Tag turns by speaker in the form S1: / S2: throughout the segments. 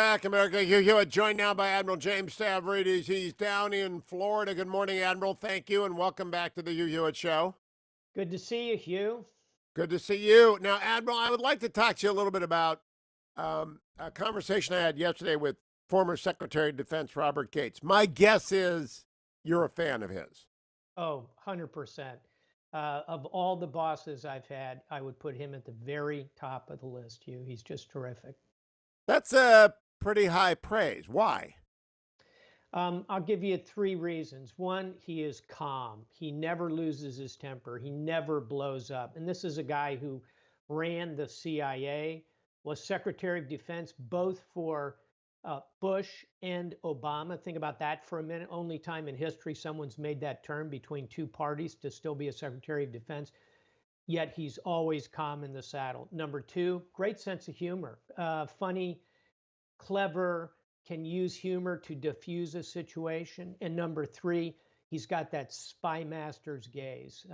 S1: Back, America. Hugh Hewitt, joined now by Admiral James Stavridis. He's down in Florida. Good morning, Admiral. Thank you, and welcome back to the Hugh Hewitt Show.
S2: Good to see you, Hugh.
S1: Good to see you. Now, Admiral, I would like to talk to you a little bit about a conversation I had yesterday with former Secretary of Defense Robert Gates. My guess is you're a fan of his.
S2: Oh, 100%. Of all the bosses I've had, I would put him at the very top of the list, Hugh. He's just terrific.
S1: That's a pretty high praise. Why?
S2: I'll give you three reasons. One, he is calm. He never loses his temper. He never blows up. And this is a guy who ran the CIA, was Secretary of Defense both for Bush and Obama. Think about that for a minute. Only time in history someone's made that turn between two parties to still be a Secretary of Defense. Yet he's always calm in the saddle. Number two, great sense of humor. Funny, clever, can use humor to diffuse a situation. And number three, he's got that spy master's gaze.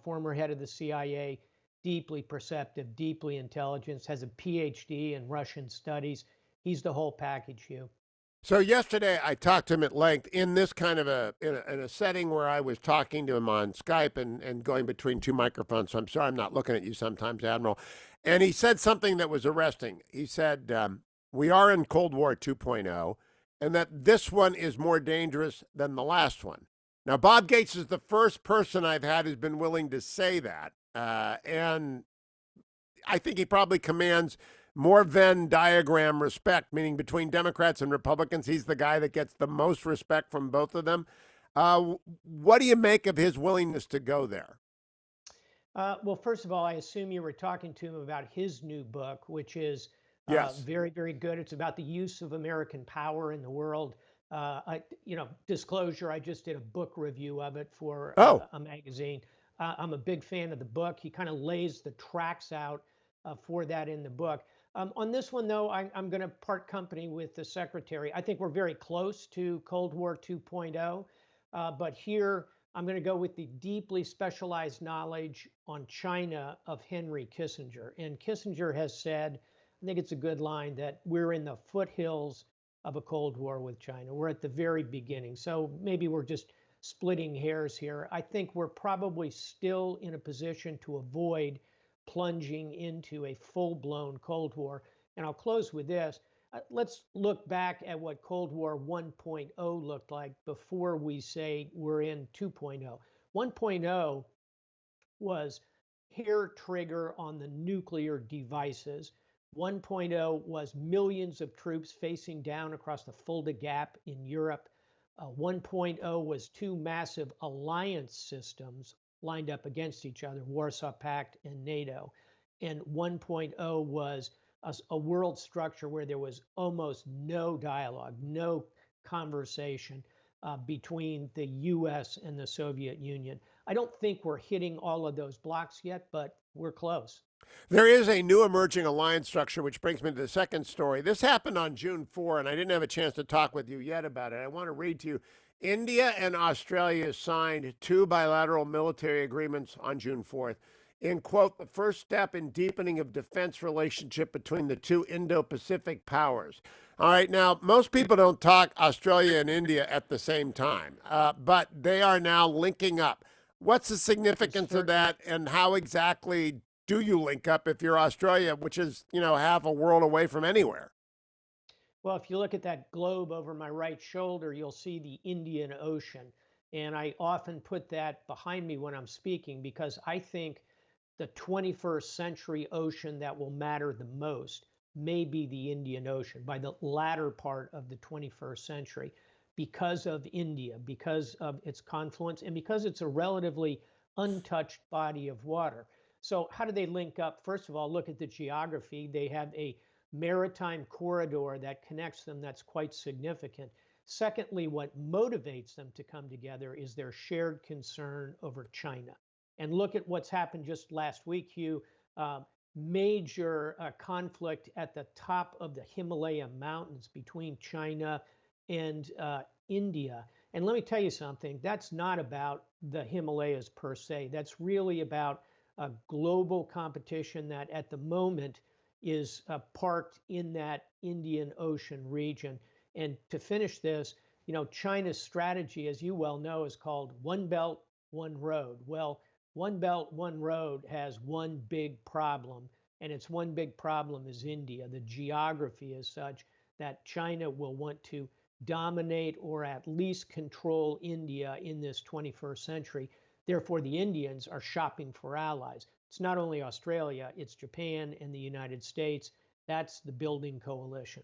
S2: Former head of the CIA, deeply perceptive, deeply intelligent, has a PhD in Russian studies. He's the whole package, Hugh.
S1: So yesterday I talked to him at length in this kind of in a setting where I was talking to him on Skype and going between two microphones. So I'm sorry I'm not looking at you sometimes, Admiral. And he said something that was arresting. He said, we are in Cold War 2.0 and that this one is more dangerous than the last one. Now, Bob Gates is the first person I've had who's been willing to say that. And I think he probably commands more Venn diagram respect, meaning between Democrats and Republicans, he's the guy that gets the most respect from both of them. What do you make of his willingness to go there?
S2: Well, first of all, I assume you were talking to him about his new book, which is
S1: Yes.
S2: very, very good. It's about the use of American power in the world. Disclosure, I just did a book review of it for
S1: Oh,
S2: a magazine. I'm a big fan of the book. He kind of lays the tracks out for that in the book. On this one, though, I'm going to part company with the secretary. I think we're very close to Cold War 2.0, but here I'm going to go with the deeply specialized knowledge on China of Henry Kissinger. And Kissinger has said, I think it's a good line, that we're in the foothills of a Cold War with China. We're at the very beginning. So maybe we're just splitting hairs here. I think we're probably still in a position to avoid plunging into a full-blown Cold War. And I'll close with this. Let's look back at what Cold War 1.0 looked like before we say we're in 2.0. 1.0 was hair trigger on the nuclear devices. 1.0 was millions of troops facing down across the Fulda Gap in Europe. 1.0 was two massive alliance systems lined up against each other, Warsaw Pact and NATO. And 1.0 was a world structure where there was almost no dialogue, no conversation between the US and the Soviet Union. I don't think we're hitting all of those blocks yet, but we're close.
S1: there is a new emerging alliance structure, which brings me to the second story. This happened on June 4, and I didn't have a chance to talk with you yet about it. I want to read to you. India and Australia signed two bilateral military agreements on June 4th in, quote, the first step in deepening of defense relationship between the two Indo-Pacific powers. All right, now, most people don't talk Australia and India at the same time, but they are now linking up. What's the significance of that, and how exactly do you link up if you're Australia, which is, half a world away from anywhere?
S2: Well, if you look at that globe over my right shoulder, you'll see the Indian Ocean. And I often put that behind me when I'm speaking because I think the 21st century ocean that will matter the most may be the Indian Ocean by the latter part of the 21st century because of India, because of its confluence, and because it's a relatively untouched body of water. So how do they link up? First of all, look at the geography. They have a maritime corridor that connects them that's quite significant. Secondly, what motivates them to come together is their shared concern over China. And look at what's happened just last week, Hugh. Major conflict at the top of the Himalaya mountains between China and India. And let me tell you something, that's not about the Himalayas per se. That's really about a global competition that at the moment is parked in that Indian Ocean region. And to finish this, China's strategy, as you well know, is called One Belt, One Road. Well, One Belt, One Road has one big problem, and its one big problem is India. The geography is such that China will want to dominate or at least control India in this 21st century. Therefore, the Indians are shopping for allies. It's not only Australia, it's Japan and the United States. That's the building coalition.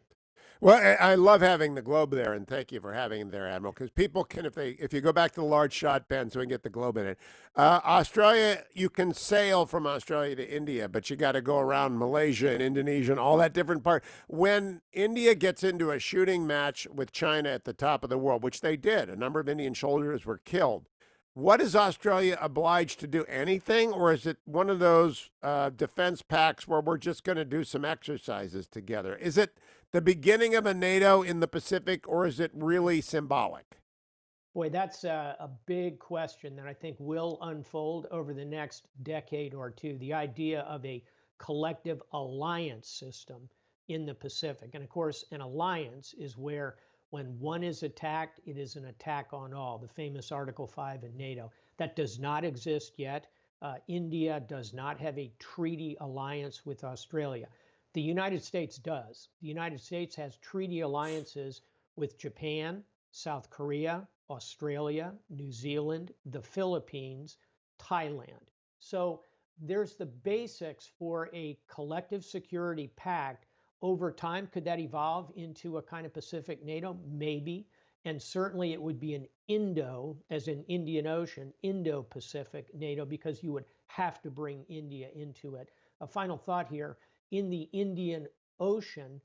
S1: Well, I love having the globe there, and thank you for having it there, Admiral. Because people can, if you go back to the large shot pen, so we can get the globe in it. Australia, you can sail from Australia to India, but you got to go around Malaysia and Indonesia and all that different part. When India gets into a shooting match with China at the top of the world, which they did, a number of Indian soldiers were killed. What is Australia obliged to do? Anything, or is it one of those defense pacts where we're just going to do some exercises together? Is it the beginning of a NATO in the Pacific, or is it really symbolic?
S2: Boy, that's a big question that I think will unfold over the next decade or two. The idea of a collective alliance system in the Pacific. And of course, an alliance is where when one is attacked, it is an attack on all, the famous Article 5 in NATO. That does not exist yet. India does not have a treaty alliance with Australia. The United States does. The United States has treaty alliances with Japan, South Korea, Australia, New Zealand, the Philippines, Thailand. So there's the basics for a collective security pact. Over time, could that evolve into a kind of Pacific NATO? Maybe. And certainly it would be an Indo, as in Indian Ocean, Indo-Pacific NATO, because you would have to bring India into it. A final thought here. In the Indian Ocean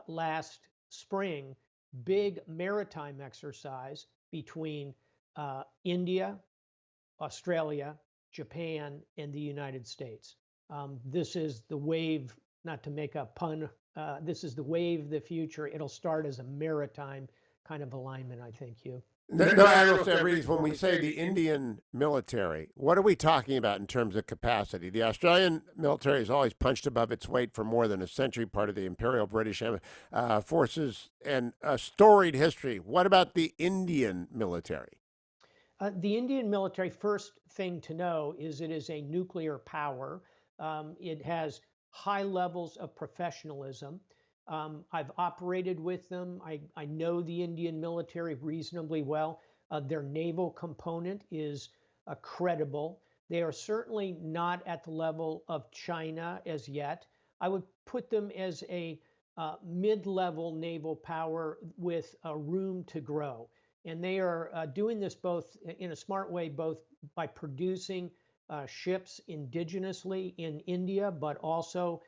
S2: last spring, big maritime exercise between India, Australia, Japan, and the United States. This is the wave, not to make a pun, this is the wave of the future. It'll start as a maritime kind of alignment, I think, Hugh.
S1: No, Admiral Stavridis, when we say the Indian military, what are we talking about in terms of capacity? The Australian military has always punched above its weight for more than a century, part of the Imperial British forces and a storied history. What about the Indian military?
S2: The Indian military, first thing to know is it is a nuclear power. It has high levels of professionalism. I've operated with them. I know the Indian military reasonably well. Their naval component is credible. They are certainly not at the level of China as yet. I would put them as a mid-level naval power with room to grow. And they are doing this both in a smart way, both by producing ships indigenously in India, but also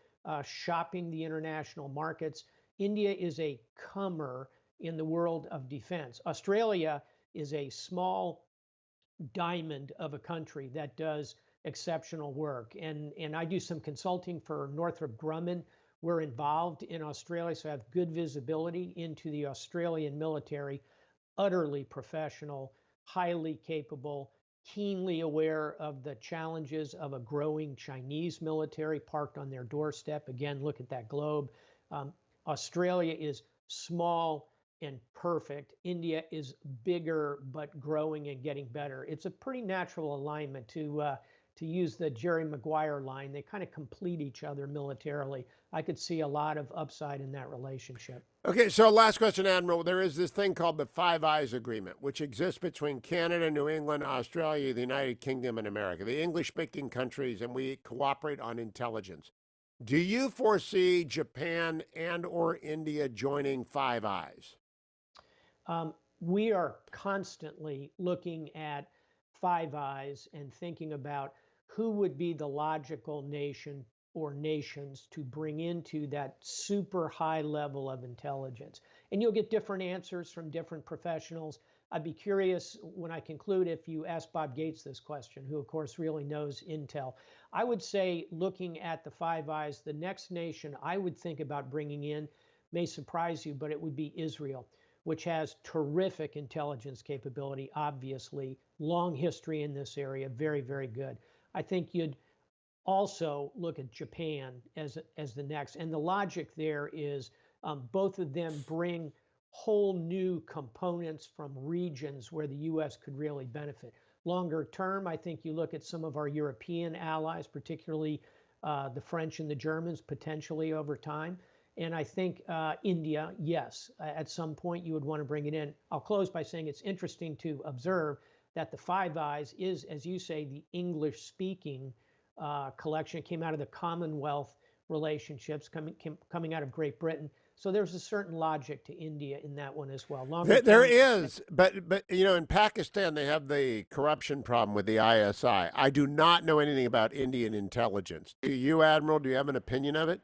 S2: shopping the international markets. India is a comer in the world of defense. Australia is a small diamond of a country that does exceptional work. And I do some consulting for Northrop Grumman. We're involved in Australia, so I have good visibility into the Australian military. Utterly professional, highly capable, keenly aware of the challenges of a growing Chinese military parked on their doorstep. Again, look at that globe. Australia is small and perfect. India is bigger but growing and getting better. It's a pretty natural alignment to use the Jerry Maguire line. They kind of complete each other militarily. I could see a lot of upside in that relationship.
S1: Okay, so last question, Admiral. There is this thing called the Five Eyes Agreement, which exists between Canada, New England, Australia, the United Kingdom, and America, the English speaking countries, and we cooperate on intelligence. Do you foresee Japan and or India joining Five Eyes?
S2: We are constantly looking at Five Eyes and thinking about who would be the logical nation or nations to bring into that super high level of intelligence. And you'll get different answers from different professionals. I'd be curious when I conclude if you ask Bob Gates this question, who of course really knows intel. I would say, looking at the Five Eyes, the next nation I would think about bringing in may surprise you, but it would be Israel, which has terrific intelligence capability, obviously, long history in this area, very, very good. I think you'd also look at Japan as the next. And the logic there is both of them bring whole new components from regions where the U.S. could really benefit. Longer term, I think you look at some of our European allies, particularly the French and the Germans, potentially over time. And I think India, yes, at some point you would want to bring it in. I'll close by saying it's interesting to observe that the Five Eyes is, as you say, the English speaking collection. It came out of the Commonwealth relationships coming out of Great Britain. So there's a certain logic to India in that one as well.
S1: There is, but in Pakistan they have the corruption problem with the ISI. I do not know anything about Indian intelligence. Do you, Admiral? Do you have an opinion of it?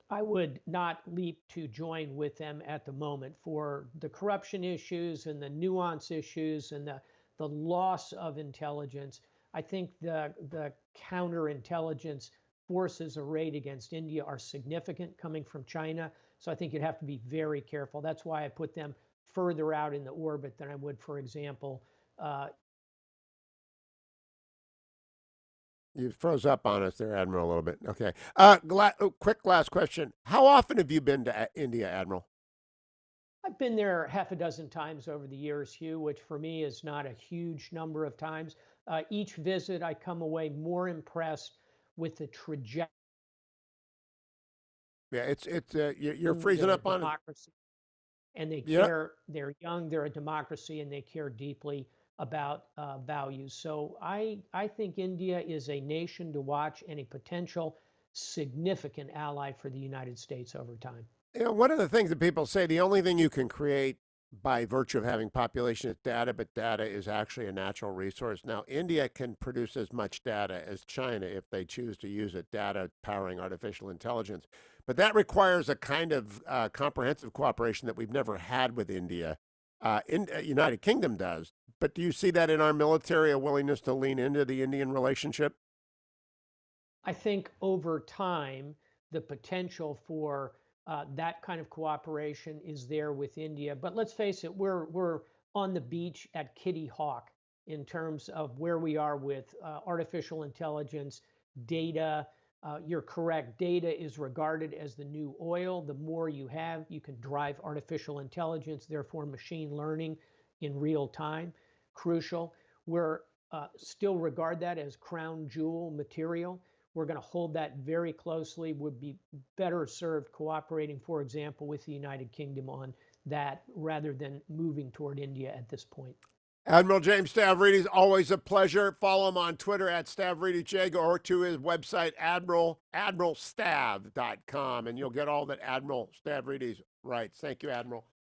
S2: I would not leap to join with them at the moment for the corruption issues and the nuance issues and the loss of intelligence. I think the counterintelligence forces arrayed against India are significant coming from China. So I think you'd have to be very careful. That's why I put them further out in the orbit than I would, for example.
S1: You froze up on us there, Admiral, a little bit. Okay. Quick last question. How often have you been to India, Admiral?
S2: I've been there half a dozen times over the years, Hugh, which for me is not a huge number of times. Each visit, I come away more impressed with the trajectory.
S1: Yeah, you're freezing up on
S2: democracy, and they
S1: Yeah.
S2: care. They're young. They're a democracy, and they care deeply about values. So I think India is a nation to watch and a potential significant ally for the United States over time.
S1: One of the things that people say, the only thing you can create by virtue of having population is data, but data is actually a natural resource. Now, India can produce as much data as China if they choose to use it, data powering artificial intelligence. But that requires a kind of comprehensive cooperation that we've never had with India. United Kingdom does. But do you see that in our military, a willingness to lean into the Indian relationship?
S2: I think over time, the potential for that kind of cooperation is there with India. But let's face it, we're on the beach at Kitty Hawk in terms of where we are with artificial intelligence, data. You're correct. Data is regarded as the new oil. The more you have, you can drive artificial intelligence, therefore machine learning in real time. Crucial. We're still regard that as crown jewel material. We're going to hold that very closely, would be better served cooperating, for example, with the United Kingdom on that rather than moving toward India at this point.
S1: Admiral James Stavridis, always a pleasure. Follow him on Twitter at StavridisJag or to his website, admiralstav.com, and you'll get all that Admiral Stavridis writes. Thank you, Admiral.